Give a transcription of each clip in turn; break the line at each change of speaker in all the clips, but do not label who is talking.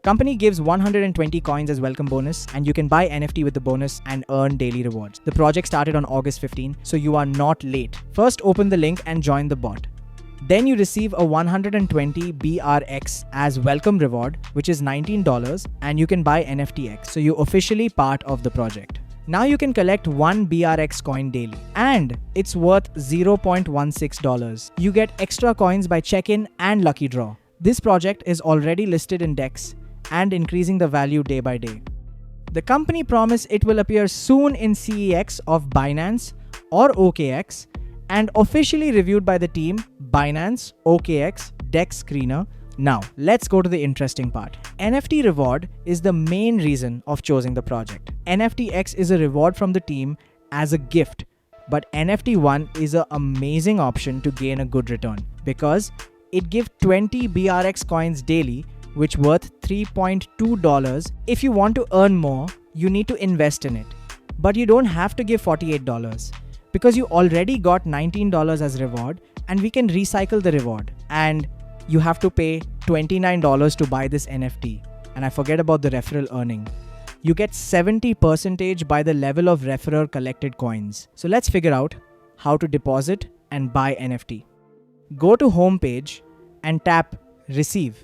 Company gives 120 coins as welcome bonus, and you can buy NFT with the bonus and earn daily rewards. The project started on August 15, so you are not late. First, open the link and join the bot. Then you receive a 120 BRX as welcome reward, which is $19, and you can buy NFTX, so you're officially part of the project. Now you can collect 1 BRX coin daily, and it's worth $0.16. You get extra coins by check-in and lucky draw. This project is already listed in DEX and increasing the value day by day. The company promised it will appear soon in CEX of Binance or OKX and officially reviewed by the team Binance, OKX, DEX Screener. Now, let's go to the interesting part. NFT reward is the main reason of choosing the project. NFTX is a reward from the team as a gift, but NFT1 is an amazing option to gain a good return because it gives 20 BRX coins daily, which worth $3.2. If you want to earn more, you need to invest in it. But you don't have to give $48 because you already got $19 as reward, and we can recycle the reward. And you have to pay $29 to buy this NFT. And I forget about the referral earning. You get 70% by the level of referral collected coins. So let's figure out how to deposit and buy NFT. Go to home page and tap receive.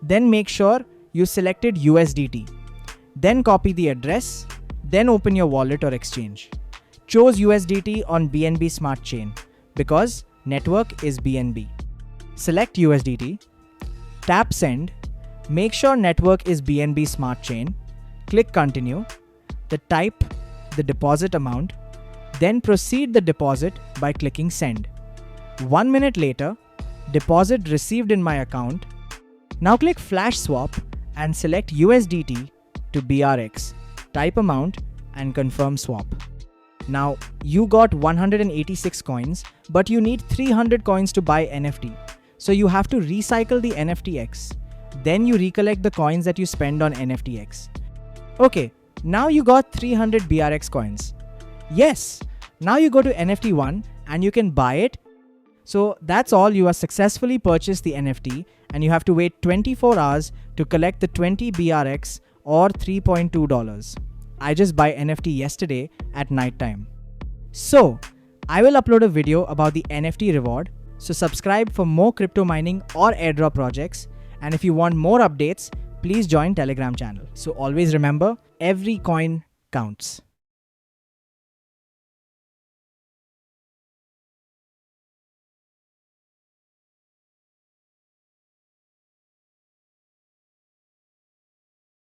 Then make sure you selected USDT. Then copy the address. Then open your wallet or exchange. Choose USDT on BNB Smart Chain because network is BNB. Select USDT, tap send, make sure network is BNB Smart Chain, click continue, type the deposit amount, then proceed the deposit by clicking send. 1 minute later, deposit received in my account. Now click flash swap and select USDT to BRX, type amount and confirm swap. Now you got 186 coins, but you need 300 coins to buy NFT. So you have to recycle the NFTX. Then you recollect the coins that you spend on NFTX. Okay, now you got 300 BRX coins. Yes, now you go to NFT1 and you can buy it. So that's all, you have successfully purchased the NFT and you have to wait 24 hours to collect the 20 BRX or $3.2. I just buy NFT yesterday at night time. So I will upload a video about the NFT reward. So subscribe for more crypto mining or airdrop projects. And if you want more updates, please join Telegram channel. So always remember, every coin counts.